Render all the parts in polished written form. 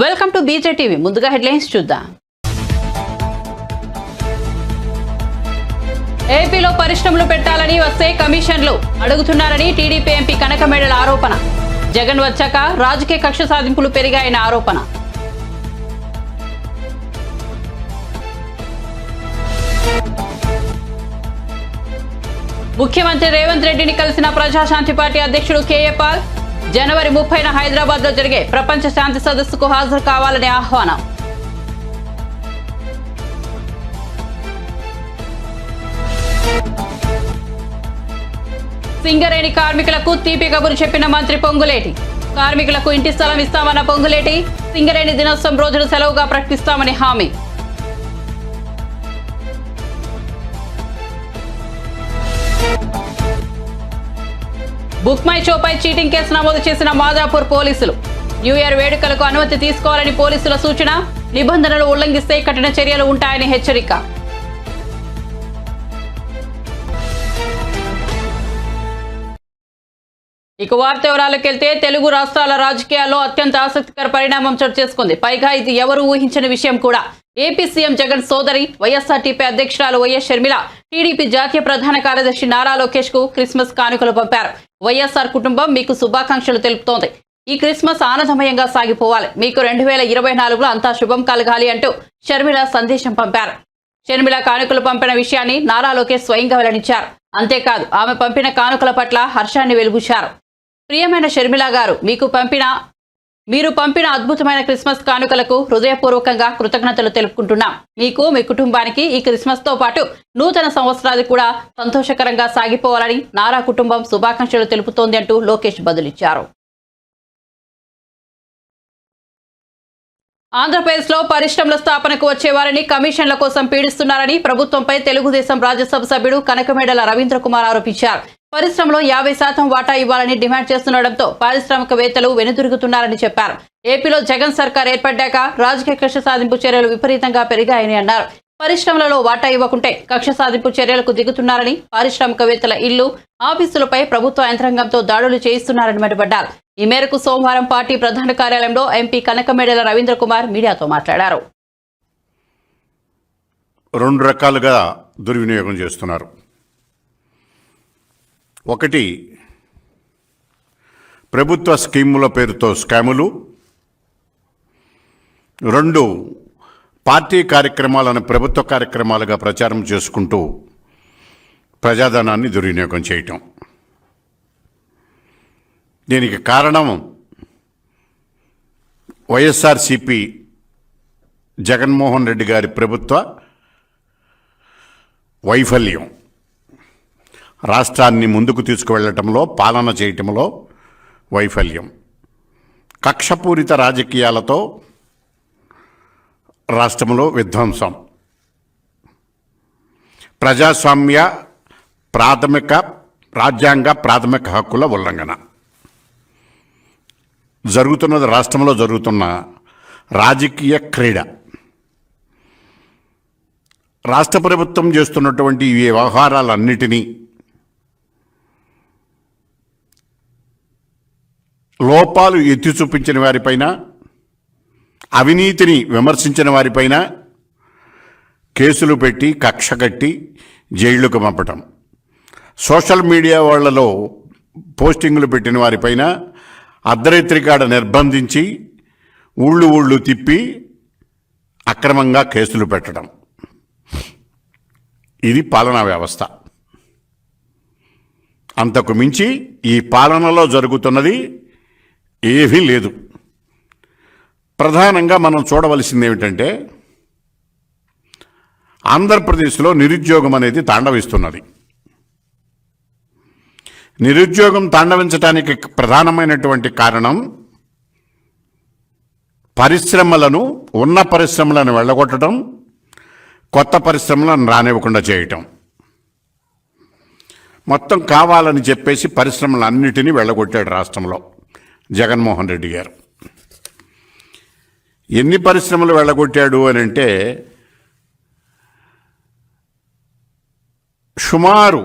Welcome to BJ TV. ముందుగా headlines చూద్దాం. ఏపీలో పరిశ్రమలు పెట్టాలని వస్తే కమిషన్లు అడుగుతున్నారని టీడీపీ ఎంపీ కనకమేడల ఆరోపణ. జగన్ వచ్చాక రాజకీయ కక్ష సాధింపులు పెరిగాయన్న ఆరోపణ. ముఖ్యమంత్రి రేవంత్ రెడ్డిని కలిసిన ప్రజాశాంతి పార్టీ అధ్యక్షుడు కేఏ పాల్. జనవరి 30న హైదరాబాద్ లో జరిగే ప్రపంచ శాంతి సదస్సుకు హాజరు కావాలని ఆహ్వానం. సింగరేణి కార్మికులకు తీపి కబురు చెప్పిన మంత్రి పొంగులేటి. కార్మికులకు ఇంటి స్థలం ఇస్తామన్న పొంగులేటి సింగరేణి దినోత్సవం రోజును సెలవుగా ప్రకటిస్తామని హామీ. బుక్ మై షోపై చీటింగ్ కేసు నమోదు చేసిన మాదాపూర్ పోలీసులు. న్యూ ఇయర్ వేడుకలకు అనుమతి తీసుకోవాలని పోలీసుల సూచన. నిబంధనలు ఉల్లంఘిస్తే కఠిన చర్యలు ఉంటాయని హెచ్చరిక. ఇక వార్త వివరాలకు వెళ్తే తెలుగు రాష్ట్రాల రాజకీయాల్లో అత్యంత ఆసక్తికర పరిణామం చోటు చేసుకుంది. పైగా ఇది ఎవరు ఊహించని విషయం కూడా. ఏపీ సీఎం జగన్ సోదరి వైఎస్ఆర్టీపీ అధ్యక్షురాలు వైఎస్ షర్మిల టీడీపీ జాతీయ ప్రధాన కార్యదర్శి నారా లోకేష్ కు క్రిస్మస్ కానుకలు పంపారు. వైఎస్ఆర్ కుటుంబం మీకు శుభాకాంక్షలు తెలుపుతోంది. ఈ క్రిస్మస్ ఆనందమయంగా సాగిపోవాలి, మీకు 2024లో అంతా శుభం కలగాలి అంటూ షర్మిల సందేశం పంపారు. షర్మిల కానుకలు పంపిన విషయాన్ని నారా లోకేష్ స్వయంగా వెల్లడించారు. అంతేకాదు ఆమె పంపిన కానుకల పట్ల హర్షాన్ని వెలుబుచ్చారు. ప్రియమైన షర్మిల గారు, మీరు పంపిన అద్భుతమైన క్రిస్మస్ కానుకలకు హృదయపూర్వకంగా కృతజ్ఞతలు తెలుపుకుంటున్నాం. మీకు, మీ కుటుంబానికి ఈ క్రిస్మస్ తో పాటు నూతన సంవత్సరాది కూడా సంతోషకరంగా సాగిపోవాలని నారా కుటుంబం శుభాకాంక్షలు తెలుపుతోంది అంటూ లోకేష్ బదులిచ్చారు. ఆంధ్రప్రదేశ్లో పరిశ్రమల స్థాపనకు వచ్చే వారిని కమిషన్ల కోసం పీడిస్తున్నారని ప్రభుత్వంపై తెలుగుదేశం రాజ్యసభ సభ్యుడు కనకమేడల రవీంద్ర కుమార్ ఆరోపించారు. పరిశ్రమలో 50% వాటా ఇవ్వాలని డిమాండ్ చేస్తుండటంతో పారిశ్రామికవేత్తలు వెనుదిరుగుతున్నారని చెప్పారు. ఏపీలో జగన్ సర్కార్ ఏర్పడ్డాక రాజకీయ కక్ష సాధింపు చర్యలు విపరీతంగా పెరిగాయని అన్నారు. పరిశ్రమలలో వాటా ఇవ్వకుంటే కక్ష సాధింపు చర్యలకు దిగుతున్నారని, పారిశ్రామికవేత్తల ఇళ్లు, ఆఫీసులపై ప్రభుత్వ యంత్రాంగంతో దాడులు చేయిస్తున్నారని మండిపడ్డారు. ఈ మేరకు సోమవారం పార్టీ ప్రధాన కార్యాలయంలో ఎంపీ కనకమేడల రవీంద్ర కుమార్ మీడియాతో మాట్లాడారు. 2 రకాలుగా దుర్వినియోగం చేస్తున్నారు. ఒకటి, ప్రభుత్వ స్కీముల పేరుతో స్కాములు. 2, పార్టీ కార్యక్రమాలను ప్రభుత్వ కార్యక్రమాలుగా ప్రచారం చేసుకుంటూ ప్రజాధనాన్ని దుర్వినియోగం చేయటం. దీనికి కారణం వైఎస్ఆర్సీపీ జగన్మోహన్ రెడ్డి గారి ప్రభుత్వ వైఫల్యం. రాష్ట్రాన్ని ముందుకు తీసుకువెళ్లటంలో, పాలన చేయటంలో వైఫల్యం. కక్షపూరిత రాజకీయాలతో రాష్ట్రంలో విధ్వంసం. ప్రజాస్వామ్య రాజ్యాంగ ప్రాథమిక హక్కుల ఉల్లంఘన జరుగుతున్నది. రాష్ట్రంలో జరుగుతున్న రాజకీయ క్రీడ. రాష్ట్ర ప్రభుత్వం చేస్తున్నటువంటి ఈ వ్యవహారాలన్నిటినీ లోపాలు ఎత్తి చూపించిన వారిపైన, అవినీతిని విమర్శించిన వారిపైన కేసులు పెట్టి కక్ష కట్టి జైళ్లకు పంపటం, సోషల్ మీడియా వాళ్లలో పోస్టింగులు పెట్టిన వారిపైన అర్ధరాత్రికాడ నిర్బంధించి ఊళ్ళు తిప్పి అక్రమంగా కేసులు పెట్టడం. ఇది పాలనా వ్యవస్థ. అంతకు మించి ఈ పాలనలో జరుగుతున్నది ఏమీ లేదు. ప్రధానంగా మనం చూడవలసింది ఏమిటంటే, ఆంధ్రప్రదేశ్లో నిరుద్యోగం అనేది తాండవిస్తున్నది. నిరుద్యోగం తాండవించడానికి ప్రధానమైనటువంటి కారణం ఉన్న పరిశ్రమలను వెళ్ళగొట్టడం, కొత్త పరిశ్రమలను రానివ్వకుండా చేయటం. మొత్తం కావాలని చెప్పేసి పరిశ్రమలన్నిటినీ వెళ్ళగొట్టాడు రాష్ట్రంలో జగన్మోహన్ రెడ్డి గారు. ఎన్ని పరిశ్రమలు వెళ్ళగొట్టాడు అని అంటే, సుమారు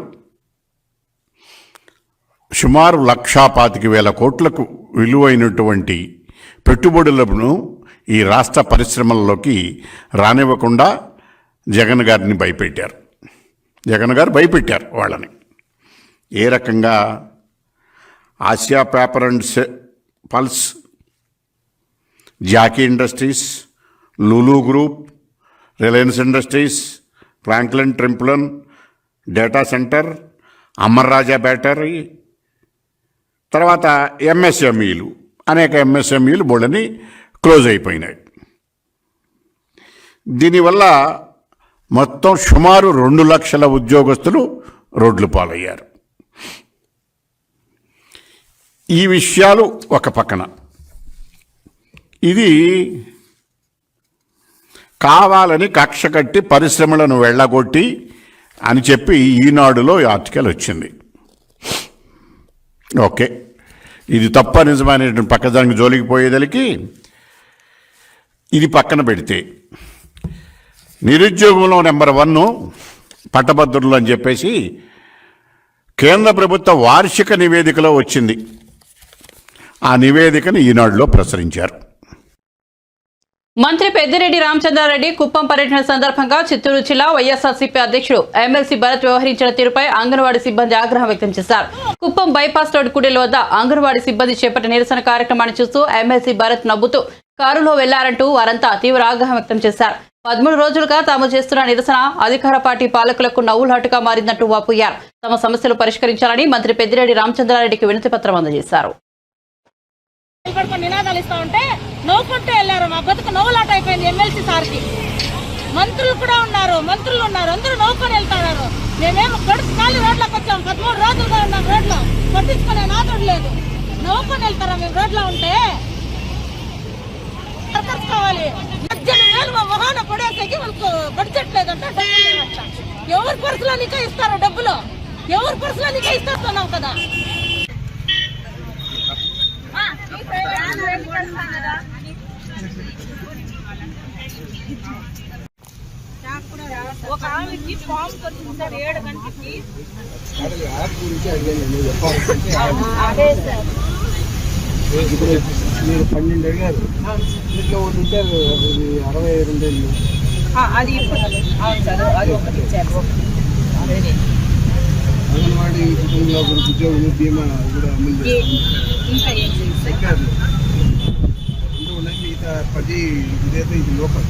1,25,000 కోట్లకు విలువైనటువంటి పెట్టుబడులను ఈ రాష్ట్ర పరిశ్రమల్లోకి రానివ్వకుండా జగన్ గారిని భయపెట్టారు. జగన్ గారు భయపెట్టారు వాళ్ళని. ఏ రకంగా? Asia paper and pulps, Jockey industries, Lulu group, Reliance industries, Franklin Templeton data centre, Amara Raja battery, తర్వాత ఎంఎస్ఎంఈలు, అనేక ఎంఎస్ఎంఈలు బోళ్ళని క్లోజ్ అయిపోయినాయి. దీనివల్ల మొత్తం సుమారు 2 లక్షల ఉద్యోగస్తులు రోడ్లు పాలయ్యారు. ఈ విషయాలు ఒక పక్కన, ఇది కావాలని కక్ష కట్టి పరిశ్రమలను వెళ్ళగొట్టి అని చెప్పి ఈనాడులో ఈ ఆర్టికల్ వచ్చింది. ఓకే, ఇది తప్ప నిజమైనటువంటి పక్కదానికి జోలికి పోయేదలికి ఇది పక్కన పెడితే, నిరుద్యోగంలో నెంబర్ 1 పట్టభద్రులు అని చెప్పేసి కేంద్ర ప్రభుత్వ వార్షిక నివేదికలో వచ్చింది. ఆ నివేదికను ఈనాడులో ప్రచురించారు. మంత్రి పెద్దిరెడ్డి రామచంద్రారెడ్డి కుప్పం పర్యటన సందర్భంగా చిత్తూరు జిల్లా వైఎస్ఆర్సీపీ అధ్యక్షుడు ఎమ్మెల్సీ భరత్ వ్యవహరించిన తీరుపై అంగన్వాడీ సిబ్బంది ఆగ్రహం వ్యక్తం చేశారు. కుప్పం బైపాస్ రోడ్ కూడలి వద్ద అంగన్వాడీ సిబ్బంది చేపట్టిన నిరసన కార్యక్రమాన్ని చూస్తూ ఎమ్మెల్సీ భరత్ నవ్వుతూ కారులో వెళ్లారంటూ వారంతా తీవ్ర ఆగ్రహం వ్యక్తం చేశారు. 13 రోజులుగా తాము చేస్తున్న నిరసన అధికార పార్టీ పాలకులకు నవ్వులాటుగా మారిందంటూ వాపోయారు. తమ సమస్యలు పరిష్కరించాలని మంత్రి పెద్దిరెడ్డి రామచంద్రారెడ్డికి వినతి పత్రం అందజేశారు. నినాదాలు ఇస్తా ఉంటే నవ్వుకుంటూ వెళ్ళారు. మా బతుకు నవ్వులాట అయిపోయింది. ఎమ్మెల్సీ సార్కి మంత్రులు కూడా ఉన్నారు, అందరూ నవ్వుకొని వెళ్తున్నారు. మేమేమో గడుపు ఖాళీ రోడ్లకు వచ్చాం. 13 రోజులుగా ఉన్నాం రోడ్లో, పట్టించుకునే నాదుడు లేదు. నవ్వుకొని వెళ్తారా మేము రోడ్లో ఉంటే? కావాలి 18,000 మా మొహాన పడేసేకి మనకు బడ్జెట్ లేదంటే ఎవరి పర్సులోనికే ఇస్తారు డబ్బులు, ఎవరి పర్సులోనికే ఇస్తున్నాం కదా. ఒక ఆమెకి ఫామ్ కొట్టించారు 7 గంటలకి. అదే సార్, మీరు 12 అడిగారు, ఇంట్లో ఉంటారు 62 అది అవును సార్, అది ఒకటి ఇచ్చారు. అంగన్వాడీ కుటుంబంలో ఉద్యోగులు బీమా కూడా అమలు ఇంకా ఏం చేస్తారు మిగతా 10 ఇదైతే ఇది లోకల్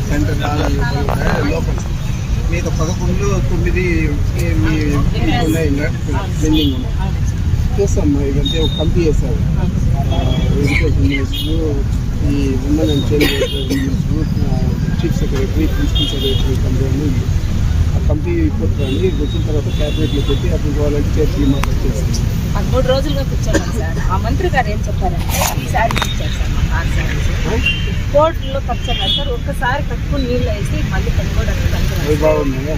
సెంటర్ లోకల్. మిగతా 11 9 ఉన్నాయి పెండింగ్ ఉన్నాయి. చూస్తాం ఇదంటే ఒక కమిటీ చేస్తారు. ఎడ్యుకేషన్ మినిస్టర్, ఈ women and child chief secretary, principal secretary committee, ఆ కమిటీ రిపోర్ట్ రండి. వచ్చిన తర్వాత క్యాబినెట్లో పెట్టి అప్పుడు వాళ్ళకి చేసి మాట్లాడుతుంది. 13 రోజులుగా కూర్చోన్నాం సార్. ఆ మంత్రి గారు ఏం చెప్పారంటే ఈ శారీస్ ఇచ్చారు సార్, మా 6 శారీస్ కోర్టులో కట్టారు సార్. ఒక్కసారి కట్టుకుని నీళ్ళు వేసి మళ్ళీ కట్టుకోవడానికి అవి బాగున్నాయా?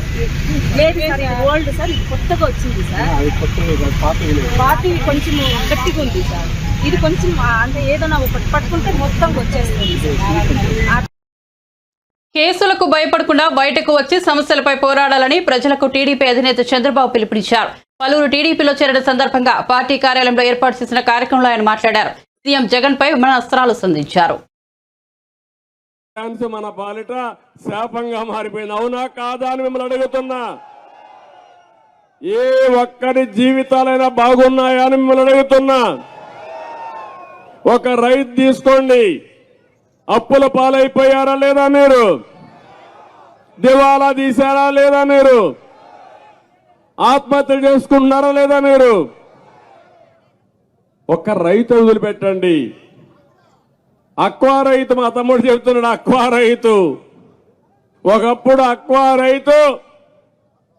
లేదు సార్, ఇది ఓల్డ్ సార్, ఇది కొత్తగా వచ్చింది సార్. అది కొత్తగా పార్టీ కొంచెం గట్టిగా ఉంది సార్. ఇది కొంచెం అంటే ఏదైనా ఒకటి పట్టుకుంటే మొత్తం వచ్చేస్తుంది సార్. కేసులకు భయపడకుండా బయటకు వచ్చి సమస్యలపై పోరాడాలని ప్రజలకు టీడీపీ అధినేత చంద్రబాబు పిలుపునిచ్చారు. పలువురు టీడీపీలో చేరిన సందర్భంగా పార్టీ కార్యాలయంలో ఏర్పాటు చేసిన కార్యక్రమంలో ఆయన మాట్లాడారు. సీఎం జగన్ పై విమర్శనాలు సంధించారు. మన పాలిట శాపంగా మారిపోయింది. అవునా కాదా అని మిమ్మల్ని అడుగుతున్నా. ఏ ఒక్కరి జీవితాలైనా బాగున్నాయా అని మిమ్మల్ని అడుగుతున్నా. ఒక రైతు తీసుకోండి, అప్పుల పాలైపోయారా లేదా మీరు? దివాలా తీశారా లేదా మీరు? ఆత్మహత్యలు చేసుకుంటున్నారా లేదా మీరు? ఒక్క రైతు వదిలిపెట్టండి. అక్వా రైతు, మా తమ్ముడు చెప్తున్నాడు, అక్వా రైతు. ఒకప్పుడు అక్వా రైతు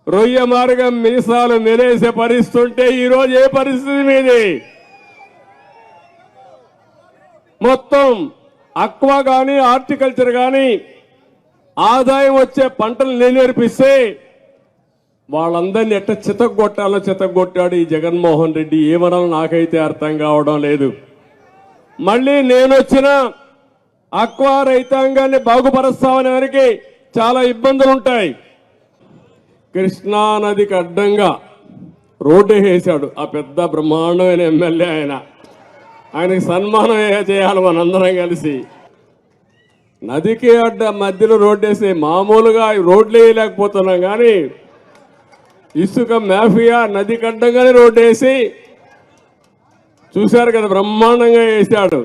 రొయ్య మార్గం మీసాలు మెలేసే పరిస్థితి ఉంటే ఈరోజు ఏ పరిస్థితి మీది? మొత్తం అక్వా కానీ హార్టికల్చర్ కానీ ఆదాయం వచ్చే పంటలు నేర్పిస్తే వాళ్ళందరినీ ఎట్ట చితగొట్టాలో చితగొట్టాడు ఈ జగన్మోహన్ రెడ్డి. ఏమనాలో నాకైతే అర్థం కావడం లేదు. మళ్ళీ నేను వచ్చిన అక్వా రైతాంగాన్ని బాగుపరుస్తామనే వారికి చాలా ఇబ్బందులు ఉంటాయి. కృష్ణా నదికి అడ్డంగా రోడ్డు వేశాడు ఆ పెద్ద బ్రహ్మాండమైన ఎమ్మెల్యే ఆయన. ఆయనకి సన్మానం చేయాలి మనందరం కలిసి. నదికి అడ్డ మధ్యలో రోడ్డు వేసి మామూలుగా రోడ్లు వేయలేకపోతున్నాం, కానీ ఇసుక మాఫియా నదికి అడ్డంగానే రోడ్డు వేసి చూశారు కదా, బ్రహ్మాండంగా వేశాడు.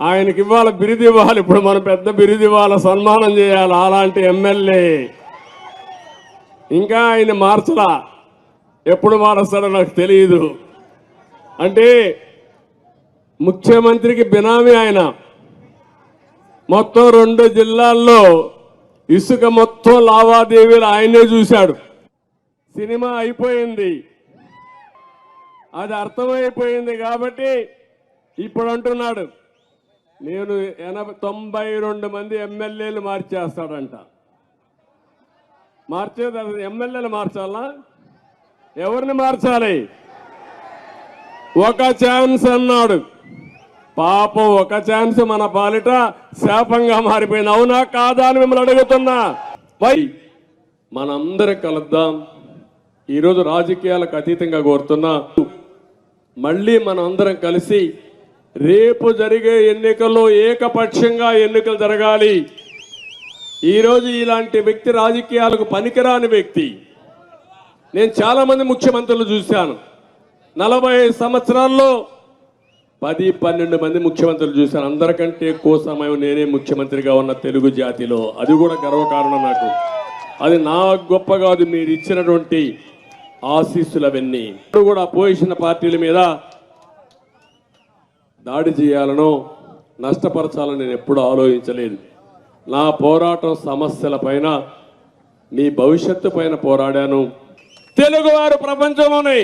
ఆయనకి ఇవ్వాలి బిరుదు ఇవ్వాలి, ఇప్పుడు మనం పెద్ద బిరుదు ఇవ్వాలి, సన్మానం చేయాలి అలాంటి ఎమ్మెల్యే. ఇంకా ఆయన మార్చలా, ఎప్పుడు మారుస్తాడో నాకు తెలియదు. అంటే ముఖ్యమంత్రికి బినామీ ఆయన. మొత్తం 2 జిల్లాల్లో ఇసుక మొత్తం లావాదేవీలు ఆయనే చూశాడు. సినిమా అయిపోయింది, అది అర్థమైపోయింది కాబట్టి ఇప్పుడు అంటున్నాడు నేను 92 మంది ఎమ్మెల్యేలు మార్చేస్తాడంట. మార్చేది ఎమ్మెల్యేలు మార్చాలా? ఎవరిని మార్చాలి? ఒక ఛాన్స్ అన్నాడు. పాపం ఒక ఛాన్స్ మన పాలిట శాపంగా మారిపోయింది. అవునా కాదా అని మిమ్మల్ని అడుగుతున్నా. మనందరం కలుద్దాం. ఈరోజు రాజకీయాలకు అతీతంగా కోరుతున్నా, మళ్ళీ మనం అందరం కలిసి రేపు జరిగే ఎన్నికల్లో ఏకపక్షంగా ఎన్నికలు జరగాలి. ఈరోజు ఇలాంటి వ్యక్తి రాజకీయాలకు పనికిరాని వ్యక్తి. నేను చాలా మంది ముఖ్యమంత్రులు చూశాను. 40 సంవత్సరాల్లో 10-12 మంది ముఖ్యమంత్రులు చూశాను. అందరికంటే ఎక్కువ సమయం నేనే ముఖ్యమంత్రిగా ఉన్న తెలుగు జాతిలో. అది కూడా గర్వకారణం నాకు. అది నా గొప్ప కాదు, మీరు ఇచ్చినటువంటి ఆశీస్సులు అవన్నీ. ఇప్పుడు కూడా అపోజిషన్ పార్టీల మీద దాడి చేయాలనో నష్టపరచాలని నేను ఎప్పుడూ ఆలోచించలేదు. నా పోరాటం సమస్యల పైన, మీ భవిష్యత్తు పైన పోరాడాను. తెలుగువారు ప్రపంచంలోనే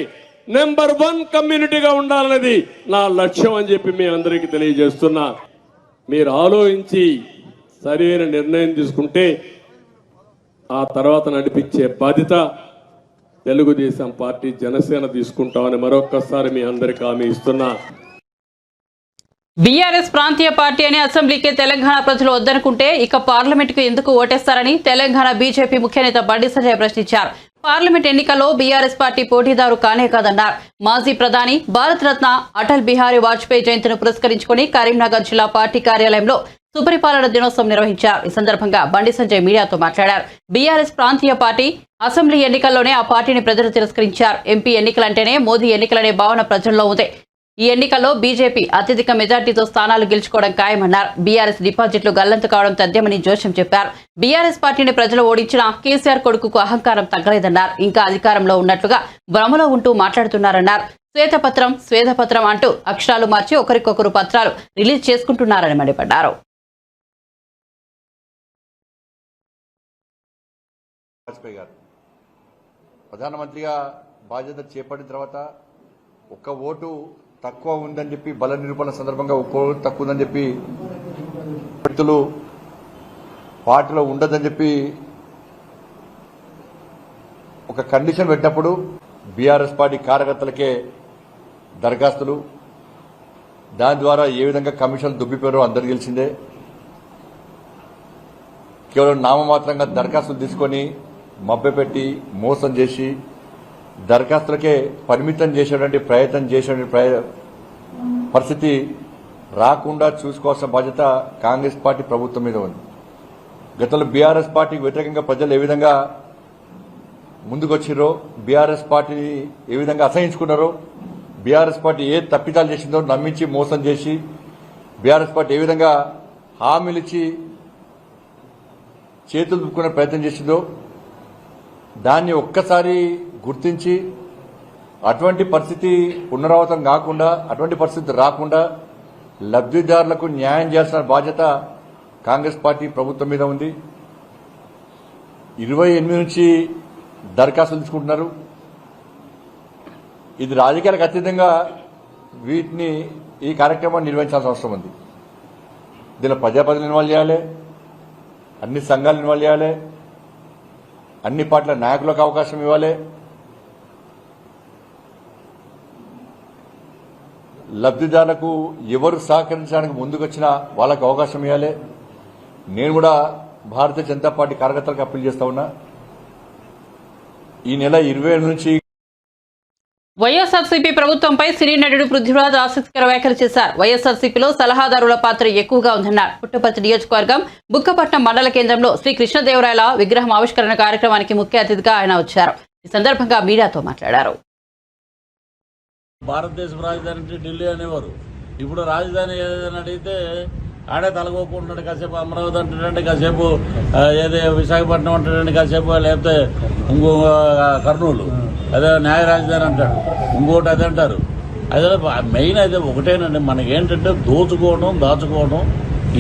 నెంబర్ 1 కమ్యూనిటీగా ఉండాలనేది నా లక్ష్యం అని చెప్పి మీ అందరికీ తెలియజేస్తున్నా. మీరు ఆలోచించి సరైన నిర్ణయం తీసుకుంటే ఆ తర్వాత నడిపించే బాధ్యత తెలుగుదేశం పార్టీ, జనసేన తీసుకుంటామని మరొక్కసారి మీ అందరికీ హామీ ఇస్తున్నా. బీఆర్ఎస్ ప్రాంతీయ పార్టీ అని అసెంబ్లీకి తెలంగాణ ప్రజలు వద్దనుకుంటే ఇక పార్లమెంటుకు ఎందుకు ఓటేస్తారని తెలంగాణ బీజేపీ ముఖ్య నేత బండి సంజయ్ ప్రశ్నించారు. పార్లమెంట్ ఎన్నికల్లో బీఆర్ఎస్ పార్టీ పోటీదారు కానే కాదన్నారు. మాజీ ప్రధాని భారతరత్న అటల్ బిహారీ వాజ్పేయి జయంతిని పురస్కరించుకుని కరీంనగర్ జిల్లా పార్టీ కార్యాలయంలో సుపరిపాలన దినోత్సవం నిర్వహించారు. ఈ సందర్భంగా బండి సంజయ్ మీడియాతో మాట్లాడారు. బీఆర్ఎస్ ప్రాంతీయ పార్టీ అసెంబ్లీ ఎన్నికల్లోనే ఆ పార్టీని ప్రజలు తిరస్కరించారు. ఎంపీ ఎన్నికలంటేనే మోదీ ఎన్నికలనే భావన ప్రజల్లో ఉంది. ఈ ఎన్నికల్లో బీజేపీ అత్యధిక మెజార్టీతో స్థానాలు గెలుచుకోవడం ఖాయమన్నారు. బీఆర్ఎస్ డిపాజిట్లు గల్లంతు కావడం తథ్యమని జోషం చెప్పారు. బీఆర్ఎస్ పార్టీని ప్రజలు ఓడించిన కేసీఆర్ కొడుకుకు అహంకారం తగ్గలేదన్నారు. ఇంకా అధికారంలో ఉన్నట్లుగా భ్రమలో ఉంటూ మాట్లాడుతున్నారన్నారు. శ్వేతపత్రం అంటూ అక్షరాలు మార్చి ఒకరికొకరు పత్రాలు రిలీజ్ చేసుకుంటున్నారని మండిపడ్డారు. వాజ్పేయి గారు ప్రధానమంత్రిగా బాధ్యత చేపట్టిన తర్వాత ఒక్క ఓటు తక్కువ ఉందని చెప్పి, బల నిరూపణ సందర్భంగా ఒక్క ఓటు తక్కువ ఉందని చెప్పి వ్యక్తులు పార్టీలో ఉండదని చెప్పి ఒక కండిషన్ పెట్టినప్పుడు బీఆర్ఎస్ పార్టీ కార్యకర్తలకే దరఖాస్తులు, దాని ద్వారా ఏ విధంగా కమిషన్ దుబ్బిపోయారో అందరికీ తెలిసిందే. కేవలం నామమాత్రంగా దరఖాస్తులు తీసుకొని మభ్యపెట్టి మోసం చేసి దరఖాస్తులకే పరిమితం చేసేటువంటి ప్రయత్నం చేసేటువంటి పరిస్థితి రాకుండా చూసుకోవాల్సిన బాధ్యత కాంగ్రెస్ పార్టీ ప్రభుత్వం మీద ఉంది. గతంలో బీఆర్ఎస్ పార్టీకి వ్యతిరేకంగా ప్రజలు ఏ విధంగా ముందుకొచ్చిరో, బీఆర్ఎస్ పార్టీని ఏ విధంగా అసహించుకున్నారో, బీఆర్ఎస్ పార్టీ ఏ తప్పిదాలు చేసిందో నమ్మించి మోసం చేసి బీఆర్ఎస్ పార్టీ ఏ విధంగా హామీలిచ్చి చేతులు దుక్కునే ప్రయత్నం చేసిందో దాన్ని ఒక్కసారి గుర్తించి అటువంటి పరిస్థితి పునరావృతం కాకుండా, అటువంటి పరిస్థితి రాకుండా లబ్ధిదారులకు న్యాయం చేయాల్సిన బాధ్యత కాంగ్రెస్ పార్టీ ప్రభుత్వం మీద ఉంది. 28 నుంచి దరఖాస్తులు తీసుకుంటున్నారు. ఇది రాజకీయాలకు అతీతంగా వీటిని, ఈ కార్యక్రమాన్ని నిర్వహించాల్సిన అవసరం ఉంది. దీనిలో ప్రజాప్రతినిధులు ఇన్వాల్వ్ చేయాలి, అన్ని సంఘాలు ఇన్వాల్వ్ చేయాలి, అన్ని పార్టీల నాయకులకు అవకాశం ఇవ్వాలి, లబ్ధిదారులకు ఎవరు సహకరించడానికి ముందుకొచ్చినా వాళ్ళకు అవకాశం ఇవ్వాలి. నేను కూడా భారతీయ జనతా పార్టీ కార్యకర్తలకు అప్పీల్ చేస్తా ఉన్నా. ఈ నెల 27 నుంచి వైఎస్ఆర్సీపీ ప్రభుత్వంపై సినీ నటుడు పృథ్వీరాజ్ ఆసక్తికర వ్యాఖ్యలు చేశారు. వైఎస్ఆర్సీపీలో సలహాదారుల పాత్ర ఎక్కువగా ఉందన్నారు. పుట్టపర్తి నియోజకవర్గం బుక్కపట్నం మండల కేంద్రంలో శ్రీ కృష్ణదేవరాయల విగ్రహం ఆవిష్కరణ కార్యక్రమానికి ముఖ్య అతిథిగా ఆయన వచ్చారు. ఈ సందర్భంగా మీడియాతో మాట్లాడారు. భారతదేశ రాజధాని అంటే ఢిల్లీ అనేవారు. ఇప్పుడు రాజధాని ఏదైనా అడిగితే ఆడే తలగోకుంటున్నాడు. కాసేపు అమరావతి అంటాడండి, కాసేపు ఏదో విశాఖపట్నం అంటాడండి, కాసేపు లేకపోతే ఇంకో కర్నూలు అదే న్యాయ రాజధాని అంటాడు, ఇంకోటి అదే అంటారు. అదే మెయిన్ అయితే ఒకటేనండి, మనకేంటంటే దాచుకోవడం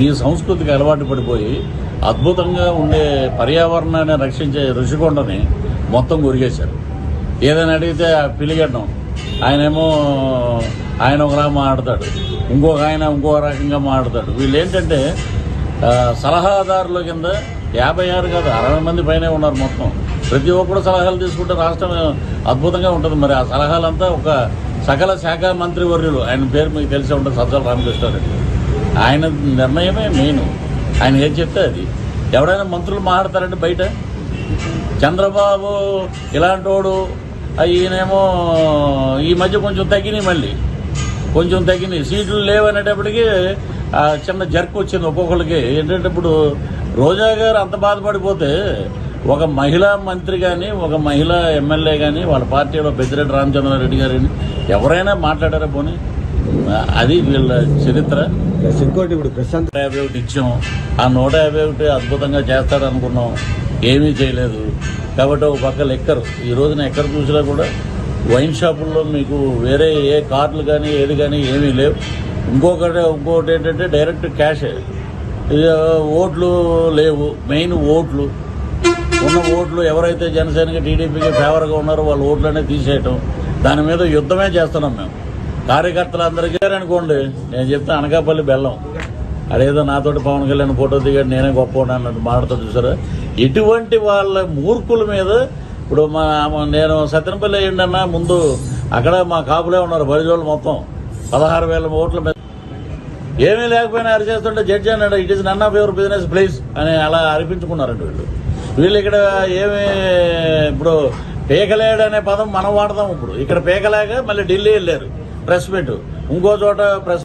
ఈ సంస్కృతికి అలవాటు పడిపోయి అద్భుతంగా ఉండే పర్యావరణాన్ని రక్షించే ఋషికొండని మొత్తం గురిగేశారు. ఏదైనా అడిగితే పిలిగడ్డం ఆయనేమో ఆయన ఒకలా మాట్లాడతాడు, ఇంకొక ఆయన ఇంకో రకంగా మాట్లాడతాడు. వీళ్ళు ఏంటంటే సలహాదారుల కింద 56 కాదు 60 మంది పైనే ఉన్నారు మొత్తం. ప్రతి ఒక్కరు సలహాలు తీసుకుంటే రాష్ట్రం అద్భుతంగా ఉంటుంది. మరి ఆ సలహాలంతా ఒక సకల శాఖ మంత్రి వర్యులు, ఆయన పేరు మీకు తెలిసే ఉంటుంది, సజ్జల రామకృష్ణారెడ్డి. ఆయన నిర్ణయమే మెయిన్. ఆయన ఏం చెప్తే అది. ఎవరైనా మంత్రులు మాట్లాడతారంటే బయట చంద్రబాబు ఇలాంటి వాడు, ఈయనేమో ఈ మధ్య కొంచెం తగ్గినాయి సీట్లు లేవనేటప్పటికీ చిన్న జర్క్ వచ్చింది ఒక్కొక్కరికి. ఏంటంటే ఇప్పుడు రోజా గారు అంత బాధపడిపోతే ఒక మహిళా మంత్రి కానీ ఒక మహిళా ఎమ్మెల్యే కానీ వాళ్ళ పార్టీలో పెద్దిరెడ్డి రామచంద్రారెడ్డి గారిని ఎవరైనా మాట్లాడారా పోనీ? అది వీళ్ళ చరిత్ర. 151 ఇచ్చాం, ఆ 151 అద్భుతంగా చేస్తాడనుకున్నాం, ఏమీ చేయలేదు. కాబట్టి ఒక పక్క లెక్కరు. ఈ రోజున ఎక్కడ చూసినా కూడా వైన్ షాపుల్లో మీకు వేరే ఏ కార్లు కానీ ఏది కానీ ఏమీ లేవు. ఇంకొకటి ఏంటంటే డైరెక్ట్ క్యాషే. ఓట్లు లేవు. మెయిన్ ఓట్లు ఉన్న ఓట్లు ఎవరైతే జనసేనకి టీడీపీకి ఫేవర్గా ఉన్నారో వాళ్ళ ఓట్లనే తీసేయటం, దాని మీద యుద్ధమే చేస్తున్నాం మేము. కార్యకర్తలందరికీ అనుకోండి, నేను చెప్తే అనకాపల్లి బెల్లం అదేదో నాతోటి పవన్ కళ్యాణ్ ఫోటో దిగాడు నేనే గొప్ప అన్నట్టు మాట్లాడుతూ చూసారా. ఇటువంటి వాళ్ళ మూర్ఖుల మీద ఇప్పుడు నేను సత్యనపల్లి అయ్యిండన్నా ముందు అక్కడ మా కాపులే ఉన్నారు బరిజోళ్ళు మొత్తం 16,000 ఓట్ల మీద ఏమీ లేకపోయినా అరిచేస్తుంటే జడ్జి అన్నాడు it is none of your business please అని అలా అరిపించుకున్నారండి వీళ్ళు ఇక్కడ ఏమి ఇప్పుడు పీకలేడు అనే పదం మనం వాడదాం. ఇప్పుడు ఇక్కడ పీకలేక మళ్ళీ ఢిల్లీ వెళ్ళారు ప్రెస్ మీట్, ఇంకో చోట ప్రెస్.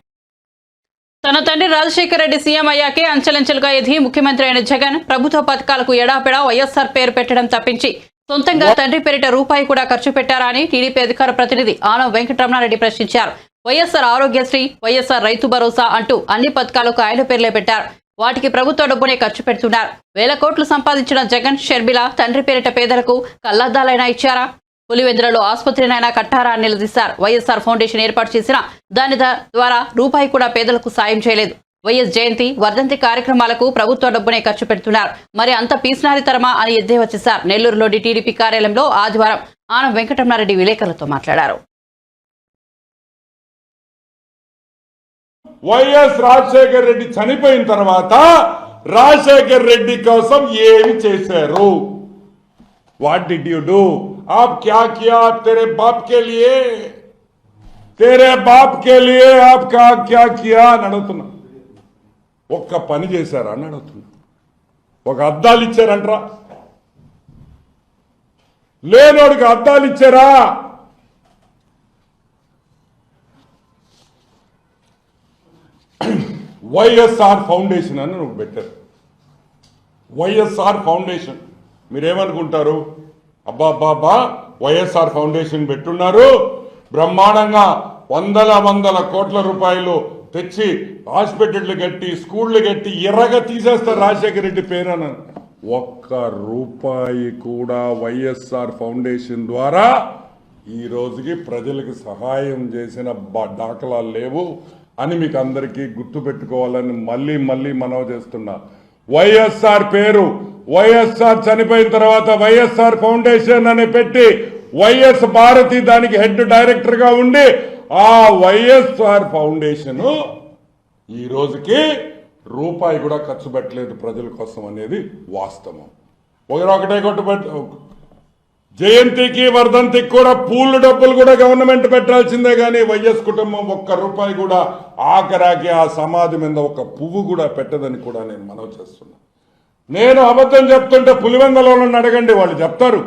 తన తండ్రి రాజశేఖర రెడ్డి సీఎం అయ్యాకే అంచెలంచెలుగా ఎదిగి ముఖ్యమంత్రి అయిన జగన్ ప్రభుత్వ పథకాలకు ఎడాపెడా వైఎస్ఆర్ పేరు పెట్టడం తప్పించి సొంతంగా తండ్రి పేరిట రూపాయి కూడా ఖర్చు పెట్టారా అని టీడీపీ అధికార ప్రతినిధి ఆనం వెంకటరమణారెడ్డి ప్రశ్నించారు. వైఎస్ఆర్ ఆరోగ్యశ్రీ, వైఎస్ఆర్ రైతు భరోసా అంటూ అన్ని పథకాలకు ఆయన పేర్లే పెట్టారు. వాటికి ప్రభుత్వ డబ్బునే ఖర్చు పెడుతున్నారు. 1000 కోట్లు సంపాదించిన జగన్, షర్మిల తండ్రి పేరిట పేదలకు కళ్లద్దాలైనా ఇచ్చారా? పులివెందులలో ఆసుపత్రినైనా కట్టారా అని నిలదీశారు. వైఎస్ఆర్ ఫౌండేషన్ ఏర్పాటు చేసిన దాని ద్వారా రూపాయి కూడా పేదలకు సాయం చేయలేదు. వైఎస్ జయంతి, వర్ధంతి కార్యక్రమాలకు ప్రభుత్వ డబ్బునే ఖర్చు పెడుతున్నారు. మరి అంత పీసినారితరమా అని ఎద్దేవా చేశారు. నెల్లూరులోని టీడీపీ కార్యాలయంలో ఆదివారం ఆనం వెంకటరమణారెడ్డి విలేకరులతో మాట్లాడారు. వైఎస్ రాజశేఖర్ రెడ్డి చనిపోయిన తర్వాత రాజశేఖర్ రెడ్డి కోసం ఏమి చేశారు? What did you do? आप क्या किया तेरे बाप के लिए? तेरे बाप के लिए आप क्या किया అని అడుగుతున్నా. ఒక్క పని చేశారా అని అడుగుతున్నా. ఒక అద్దాలు ఇచ్చారంటరా? లేనోడికి అద్దాలు ఇచ్చారా? వైఎస్ఆర్ ఫౌండేషన్ అని నువ్వు పెట్టారు. వైఎస్ఆర్ ఫౌండేషన్ మీరేమనుకుంటారు? అబ్బాబ్బాబ్బా వైఎస్ఆర్ ఫౌండేషన్ పెట్టున్నారు, బ్రహ్మాండంగా వందల కోట్ల రూపాయలు తెచ్చి హాస్పిటళ్లు కట్టి స్కూళ్లు కట్టి ఎర్రగా తీసేస్తారు రాజశేఖర రెడ్డి పేరున. 1 రూపాయి కూడా వైఎస్ఆర్ ఫౌండేషన్ ద్వారా ఈ రోజుకి ప్రజలకు సహాయం చేసిన దాఖలాలు లేవు అని మీకు అందరికీ గుర్తు పెట్టుకోవాలని మళ్ళీ మనవి చేస్తున్నా. వైఎస్ఆర్ పేరు, వైఎస్ఆర్ చనిపోయిన తర్వాత వైఎస్ఆర్ ఫౌండేషన్ అని పెట్టి వైఎస్ భారతి దానికి హెడ్ డైరెక్టర్ గా ఉండి ఆ వైఎస్ఆర్ ఫౌండేషన్ ఈ రోజుకి రూపాయి కూడా ఖర్చు పెట్టలేదు ప్రజల కోసం అనేది వాస్తవం. ఒకటే జయంతికి వర్ధంతికి కూడా పూలు డబ్బులు కూడా గవర్నమెంట్ పెట్టాల్సిందే కానీ వైఎస్ కుటుంబం 1 రూపాయి కూడా ఆఖరాకి ఆ సమాధి మీద 1 పువ్వు కూడా పెట్టదని కూడా నేను మనవి చేస్తున్నా. నేను అబద్ధం చెప్తుంటే పులివెందులలో అడగండి, వాళ్ళు చెప్తారు.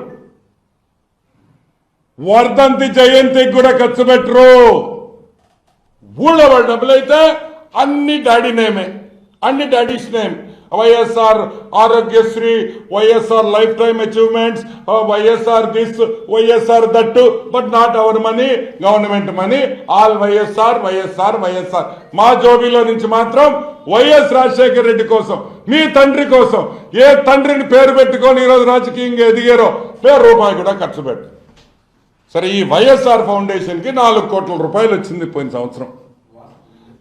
వర్ధంతి జయంతికి కూడా ఖర్చు పెట్టరు. ఊళ్ళో వాళ్ళ డబ్బులైతే అన్ని డాడీ నేమే, అన్ని daddy's name. YSR Aarogyasri, YSR lifetime achievements, YSR this, YSR that, but not our money, government money, all YSR YSR YSR. మా జోబీలో నుంచి మాత్రం వైఎస్ రాజశేఖర రెడ్డి కోసం, మీ తండ్రి కోసం, ఏ తండ్రిని పేరు పెట్టుకొని ఈరోజు రాజకీయంగా ఎదిగారో రూపాయి కూడా ఖర్చు పెట్టు. సరే, ఈ వైఎస్ఆర్ ఫౌండేషన్ కి 4 కోట్ల రూపాయలు వచ్చింది పోయిన సంవత్సరం.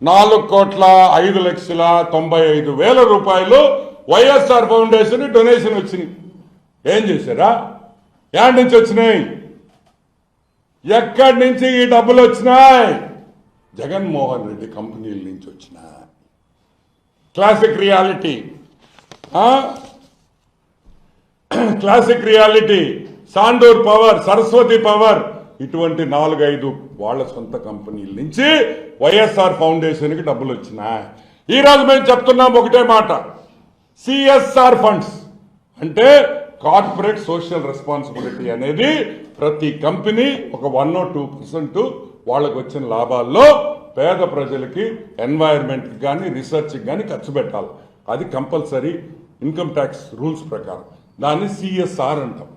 4,05,95,000 రూపాయలు వైఎస్ఆర్ ఫౌండేషన్ డొనేషన్ వచ్చినాయి. ఏం చేశారా? ఎక్కడి నుంచి వచ్చినాయి? ఎక్కడి నుంచి ఈ డబ్బులు వచ్చినాయి? జగన్మోహన్ రెడ్డి కంపెనీల నుంచి వచ్చినాయి. Classic reality, classic reality, Sandur power, Saraswati power, ఇటువంటి 4-5 వాళ్ళ సొంత కంపెనీల నుంచి వైఎస్ఆర్ ఫౌండేషన్ కి డబ్బులు వచ్చినాయి. ఈ రోజు మేము చెప్తున్నాం ఒకటే మాట, సిఎస్ఆర్ ఫండ్స్ అంటే కార్పొరేట్ సోషల్ రెస్పాన్సిబిలిటీ అనేది ప్రతి కంపెనీ ఒక 1 or 2% వాళ్ళకు వచ్చిన లాభాల్లో పేద ప్రజలకి, ఎన్వైరన్మెంట్ కానీ, రీసెర్చ్ కానీ ఖర్చు పెట్టాలి. అది కంపల్సరీ ఇన్కమ్ ట్యాక్స్ రూల్స్ ప్రకారం. దాన్ని సిఎస్ఆర్ అంటాం.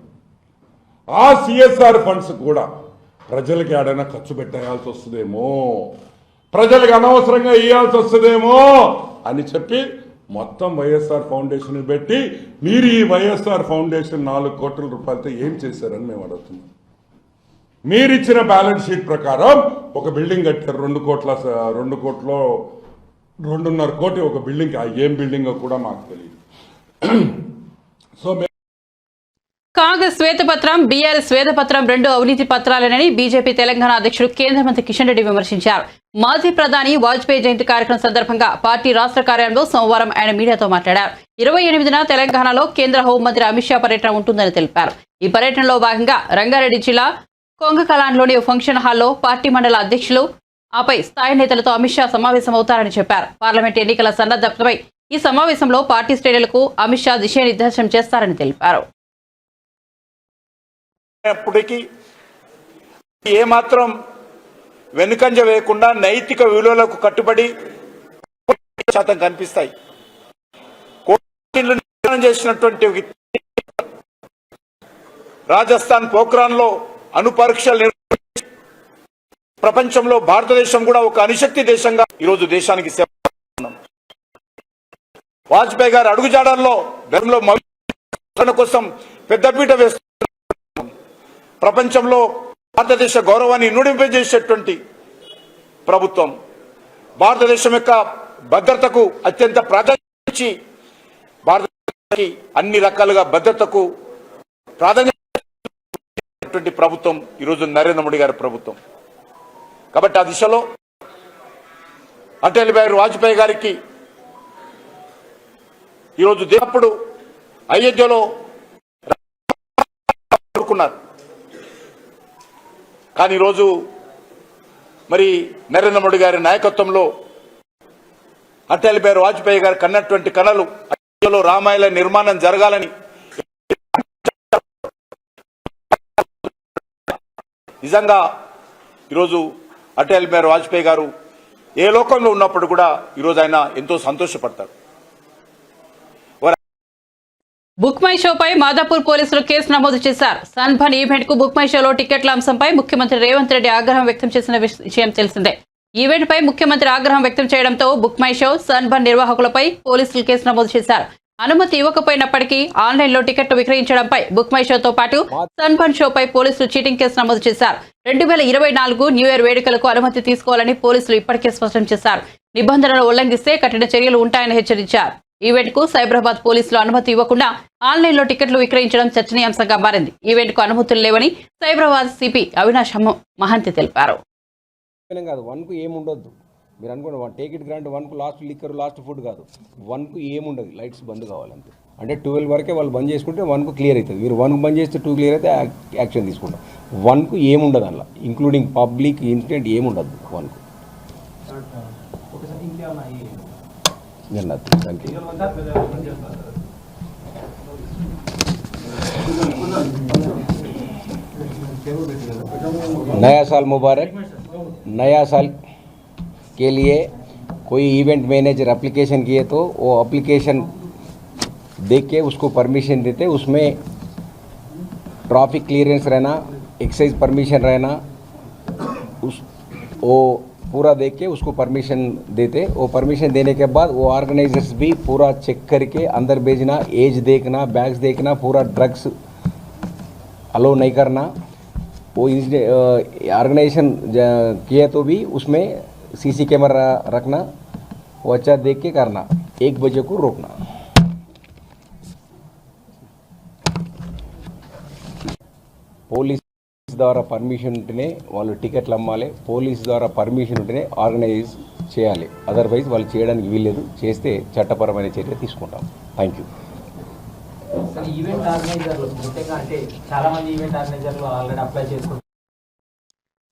ఆ సిఎస్ఆర్ ఫండ్స్ కూడా ప్రజలకి ఏడైనా ఖర్చు పెట్టేయాల్సి వస్తుందేమో, ప్రజలకు అనవసరంగా ఇవ్వాల్సి వస్తుందేమో అని చెప్పి మొత్తం వైఎస్ఆర్ ఫౌండేషన్ పెట్టి, మీరు ఈ వైఎస్ఆర్ ఫౌండేషన్ 4 కోట్ల రూపాయలతో ఏం చేశారని మేము అడుగుతున్నాం. మీరిచ్చిన బ్యాలెన్స్ షీట్ ప్రకారం ఒక బిల్డింగ్ కట్టారు, 2 కోట్ల 2.5 కోటి ఒక బిల్డింగ్. ఏం బిల్డింగ్ కూడా మాకు తెలియదు. సో కాంగ్రెస్ శ్వేతపత్రం, బీఆర్ఎస్ శ్వేతపత్రం 2 అవినీతి పత్రాలేనని బీజేపీ తెలంగాణ అధ్యక్షుడు కేంద్ర మంత్రి కిషన్ రెడ్డి విమర్శించారు. మాజీ ప్రధాని వాజ్పేయి జయంతి కార్యక్రమం సందర్భంగా పార్టీ రాష్ట్ర కార్యాలయంలో సోమవారం ఆయన మీడియాతో మాట్లాడారు. 28న తెలంగాణలో కేంద్ర హోంమంత్రి అమిత్ షా పర్యటన ఉంటుందని తెలిపారు. ఈ పర్యటనలో భాగంగా రంగారెడ్డి జిల్లా కొంగకలాన్లోని ఫంక్షన్ హాల్లో పార్టీ మండల అధ్యక్షులు, ఆపై స్థాయి నేతలతో అమిత్ షా సమావేశమవుతారని చెప్పారు. పార్లమెంట్ ఎన్నికల సన్నద్ధతపై ఈ సమావేశంలో పార్టీ శ్రేణులకు అమిత్ షా దిశానిర్దేశం చేస్తారని తెలిపారు. అప్పటికి ఏమాత్రం వెనుకంజ వేయకుండా నైతిక విలువలకు కట్టుబడి శాతం కనిపిస్తాయి. చేసినటువంటి రాజస్థాన్ పోఖ్రాన్లో అణు పరీక్షలు నిర్వహించి ప్రపంచంలో భారతదేశం కూడా ఒక అణుశక్తి దేశంగా ఈరోజు దేశానికి సేవ. వాజ్పేయి గారు అడుగుజాడల్లో కోసం పెద్దపీట వేస్తున్నారు. ప్రపంచంలో భారతదేశ గౌరవాన్ని ఇనుడింపజేసేటువంటి ప్రభుత్వం, భారతదేశం యొక్క భద్రతకు అత్యంత ప్రాధాన్యత ఇచ్చి భారతదేశానికి అన్ని రకాలుగా భద్రతకు ప్రాధాన్యత ప్రభుత్వం ఈరోజు నరేంద్ర మోడీ గారి ప్రభుత్వం. కాబట్టి ఆ దిశలో అటల్ బిహారీ వాజ్పేయి గారికి ఈరోజు దేశప్పుడు అయోధ్యలో కోరుకున్నారు. కానీ ఈరోజు మరి నరేంద్ర మోడీ గారి నాయకత్వంలో అటల్ బిహారీ వాజ్పేయి గారు కన్నటువంటి కలలు అయోధ్యలో రామాలయ నిర్మాణం జరగాలని, నిజంగా ఈరోజు అటల్ బిహారీ వాజ్పేయి గారు ఏ లోకంలో ఉన్నప్పుడు కూడా ఈరోజు ఆయన ఎంతో సంతోషపడతారు. బుక్ మై షోపై మాదాపూర్ పోలీసులు కేసు నమోదు చేశారు. సన్బర్న్ ఈవెంట్ కు బుక్ మై షోలో టికెట్ల అంశంపై ముఖ్యమంత్రి రేవంత్ రెడ్డి ఆగ్రహం వ్యక్తం చేసిన విషయం తెలిసిందే. ఈవెంట్ పై ముఖ్యమంత్రి ఆగ్రహం వ్యక్తం చేయడంతో బుక్ మై షో, సన్బర్న్ నిర్వాహకులపై పోలీసులు కేసు నమోదు చేశారు. అనుమతి ఇవ్వకపోయినప్పటికీ ఆన్లైన్లో టికెట్లు విక్రయించడంపై బుక్ మై షోతో పాటు సన్బర్న్ షోపై పోలీసులు చీటింగ్ కేసు నమోదు చేశారు. 2024 న్యూ ఇయర్ వేడుకలకు అనుమతి తీసుకోవాలని పోలీసులు ఇప్పటికే స్పష్టం చేశారు. నిబంధనలు ఉల్లంఘిస్తే కఠిన చర్యలు ఉంటాయని హెచ్చరించారు. ఈవెంట్ కు సైబరాబాద్ పోలీసులు అనుమతి ఇవ్వకుండా ఆన్లైన్లో టికెట్లు విక్రయించడం చర్చనీయాంశంగా మారింది. ఈవెంట్ కు అనుమతులు లేవని సైబరాబాద్ సిపి అవినాష్ మహంతి తెలిపారు. కాదు 1 కు ఏముండొద్దు, మీరు అనుకోండి టేక్ ఇట్ గ్రాంట్ 1 కు లాస్ట్ లిక్కర్ లాస్ట్ ఫుడ్ కాదు, 1 కు ఏముండదు, లైట్స్ బంద్ కావాలంతే. అంటే 12 వరకే వాళ్ళు బంద్ చేసుకుంటే 1 కు క్లియర్ అవుతుంది. మీరు 1 కు బంద్ చేస్తే 2 క్లియర్ అయితే యాక్షన్ తీసుకుంటాం. 1 కు ఏముండదు అందులో, ఇంక్లూడింగ్ పబ్లిక్ ఇన్సిడెంట్ ఏముండదు 1 కు. Thank you. नया साल मुबारक। नया साल के लिए कोई इवेंट मैनेजर एप्लीकेशन किए तो वो एप्लीकेशन देख के उसको परमिशन देते, उसमें ट्रैफिक क्लियरेंस रहना, एक्साइज परमिशन रहना, वो पूरा देख के उसको परमिशन देते। वो परमिशन देने के बाद वो ऑर्गेनाइजर्स भी पूरा चेक करके अंदर भेजना, एज देखना, बैग्स देखना, पूरा ड्रग्स अलो नहीं करना। वो ऑर्गेनाइजेशन किया तो भी उसमें सीसी कैमरा रखना, वो अच्छा देख के करना, 1 बजे को रोकना। పోలీస్ ద్వారా పర్మిషన్ ఉంటేనే వాళ్ళు టికెట్లు అమ్మాలి, పోలీస్ ద్వారా పర్మిషన్ ఉంటేనే ఆర్గనైజ్ చేయాలి, అదర్వైజ్ వాళ్ళు చేయడానికి వీల్లేదు, చేస్తే చట్టపరమైన చర్య తీసుకుంటాం. Thank you. ఈవెంట్ ఆర్గనైజర్లు ముఖ్యంగా అంటే చాలా మంది ఈవెంట్ ఆర్గనైజర్లు ఆల్రెడీ అప్లై చేసుకుంటారు.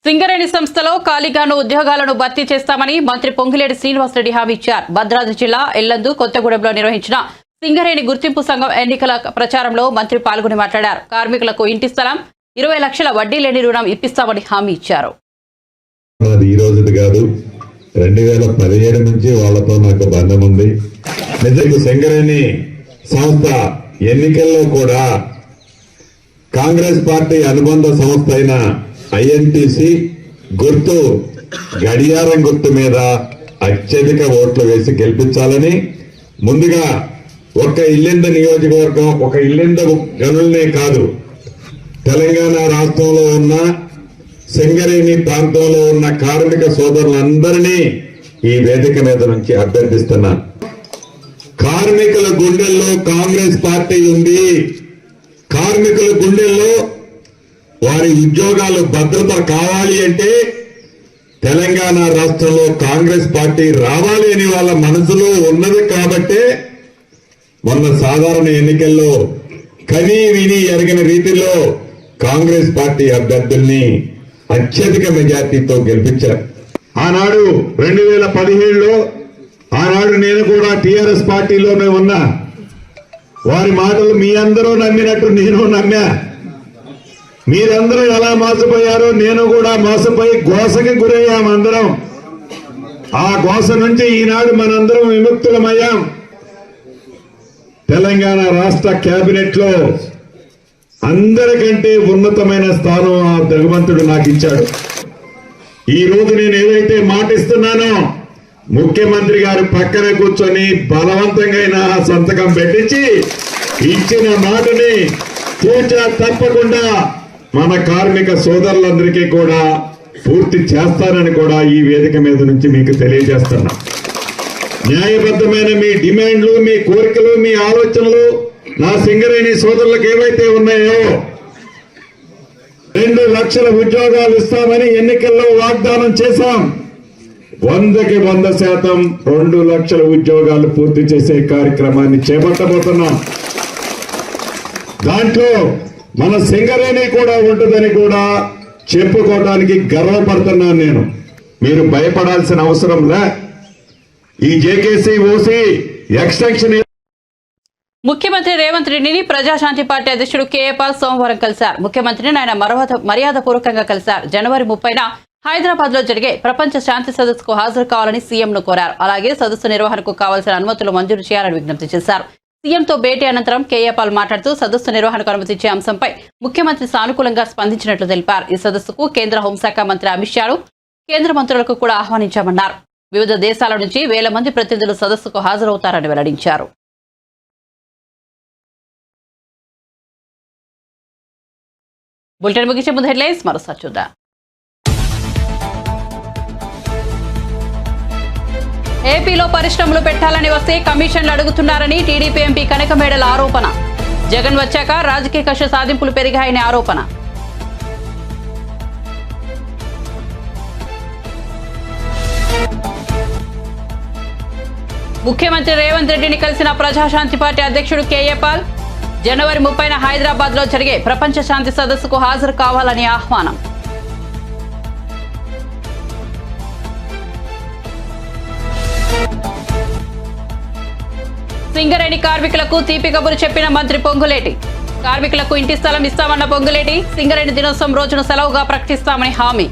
సింగరేణి సంస్థలో ఖాళీగాను ఉద్యోగాలను భర్తీ చేస్తామని మంత్రి పొంగులేటి శ్రీనివాసరెడ్డి హామీ ఇచ్చారు. భద్రాద్రి జిల్లా ఎల్లందు కొత్తగూడెంలో నిర్వహించిన సింగరేణి గుర్తింపు సంఘం ఎన్నికల ప్రచారంలో మంత్రి పాల్గొని మాట్లాడారు. కార్మికులకు ఇంటి స్థలం, 20 లక్షల వడ్డీ లేని రుణం ఇప్పిస్తామని హామీ ఇచ్చారు. ఈ రోజు కాదు, 2017 నుంచి వాళ్ళతో నాకు బంధం ఉంది. నిజంగా సింగరేణి సంస్థ ఎన్నికల్లో కూడా కాంగ్రెస్ పార్టీ అనుబంధ సంస్థ అయిన ఐఎన్టీసీ గుర్తు గడియారం గుర్తు మీద అత్యధిక ఓట్లు వేసి గెలిపించాలని ముందుగా ఒక ఇల్లెంద నియోజకవర్గం, ఒక ఇల్లెంద గనులనే కాదు, తెలంగాణ రాష్ట్రంలో ఉన్న సింగరేణి ప్రాంతంలో ఉన్న కార్మిక సోదరులందరినీ ఈ వేదిక మీద నుంచి అభ్యర్థిస్తున్నాను. కార్మికుల గుండెల్లో కాంగ్రెస్ పార్టీ ఉంది. కార్మికుల గుండెల్లో వారి ఉద్యోగాలు భద్రత కావాలి అంటే తెలంగాణ రాష్ట్రంలో కాంగ్రెస్ పార్టీ రావాలి అని వాళ్ళ మనసులో ఉన్నది. కాబట్టే మొన్న సాధారణ ఎన్నికల్లో కనీ విని ఎరగని రీతిలో కాంగ్రెస్ పార్టీ అభ్యర్థుల్ని అత్యధిక మెజార్టీతో గెలిపించారు. ఆనాడు 2017లో ఆనాడు నేను కూడా టిఆర్ఎస్ పార్టీలోనే ఉన్నా. వారి మాటలు మీ అందరూ నమ్మినట్టు నేను నమ్మా. మీరందరూ ఎలా మోసపోయారో నేను కూడా మోసపోయి గోసకి గురయ్యాం అందరం. ఆ గోస నుంచి ఈనాడు మనందరం విముక్తులమయ్యాం. తెలంగాణ రాష్ట్ర కేబినెట్ లో అందరికంటే ఉన్నతమైన స్థానం ఆ భగవంతుడు నాకు ఇచ్చాడు. ఈ రోజు నేను ఏదైతే మాటిస్తున్నానో ముఖ్యమంత్రి గారు పక్కన కూర్చొని బలవంతంగా సంతకం పెట్టించి ఇచ్చిన మాటని తూచా తప్పకుండా మన కార్మిక సోదరులందరికీ కూడా పూర్తి చేస్తానని కూడా ఈ వేదిక మీద నుంచి మీకు తెలియజేస్తున్నా. న్యాయబద్ధమైన మీ డిమాండ్లు, మీ కోరికలు, మీ ఆలోచనలు నా సింగరేణి సోదరులకు ఏవైతే ఉన్నాయో 2 లక్షల ఉద్యోగాలు ఇస్తామని ఎన్నికల్లో వాగ్దానం చేశాం. 100కి 100% 2 లక్షల ఉద్యోగాలు పూర్తి చేసే కార్యక్రమాన్ని చేపట్టబోతున్నాం. దాంట్లో మన సింగరేణి కూడా ఉంటుందని కూడా చెప్పుకోవడానికి గర్వపడుతున్నాను నేను. మీరు భయపడాల్సిన అవసరం లే. ఈ జేకేసీ ఓసీ ఎక్స్టెన్షన్ ముఖ్యమంత్రి రేవంత్ రెడ్డిని ప్రజాశాంతి పార్టీ అధ్యక్షుడు కేఏ పాల్ సోమవారం కలిశారు. ముఖ్యమంత్రిని ఆయన మర్యాదపూర్వకంగా కలిశారు. జనవరి 30న హైదరాబాద్ లో జరిగే ప్రపంచ శాంతి సదస్సుకు హాజరు కావాలని సీఎంను కోరారు. అలాగే సదస్సు నిర్వహణకు కావాల్సిన అనుమతులు మంజూరు చేయాలని విజ్ఞప్తి చేశారు. సీఎంతో భేటీ అనంతరం కేఏ పాల్ మాట్లాడుతూ సదస్సు నిర్వహణకు అనుమతించే అంశంపై ముఖ్యమంత్రి సానుకూలంగా స్పందించినట్లు తెలిపారు. ఈ సదస్సుకు కేంద్ర హోంశాఖ మంత్రి అమిత్ షాను, కేంద్ర మంత్రులకు కూడా ఆహ్వానించామన్నారు. వివిధ దేశాల నుంచి 1000 మంది ప్రతినిధులు సదస్సుకు హాజరవుతారని వెల్లడించారు. బులెటిన్ ముగించే ముందు హెడ్లైన్స్ మరోసారి చూద్దాం. ఏపీలో పరిశ్రమలు పెట్టాలని వస్తే కమిషన్లు అడుగుతున్నారని టీడీపీ ఎంపీ కనకమేడల ఆరోపణ. జగన్ వచ్చాక రాజకీయ కక్ష సాధింపులు పెరిగాయని ఆరోపణ. ముఖ్యమంత్రి రేవంత్ రెడ్డిని కలిసిన ప్రజాశాంతి పార్టీ అధ్యక్షుడు కేఏ పాల్. జనవరి 30న హైదరాబాద్ లో జరిగే ప్రపంచ శాంతి సదస్సుకు హాజరు కావాలని ఆహ్వానం. సింగరేణి కార్మికులకు తీపి కబురు చెప్పిన మంత్రి పొంగులేటి. కార్మికులకు ఇంటి స్థలం ఇస్తామన్న పొంగులేటి, సింగరేణి దినోత్సవం రోజును సెలవుగా ప్రకటిస్తామని హామీ.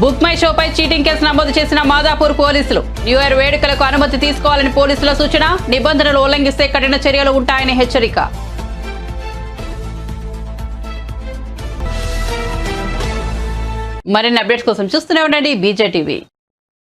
బుక్ మై షోపై చీటింగ్ కేసు నమోదు చేసిన మాదాపూర్ పోలీసులు. న్యూ ఇయర్ వేడుకలకు అనుమతి తీసుకోవాలని పోలీసుల సూచన, నిబంధనలు ఉల్లంఘిస్తే కఠిన చర్యలు ఉంటాయని హెచ్చరిక. మరిన్ని అప్డేట్స్ కోసం చూస్తూనే ఉండండి BJ TV.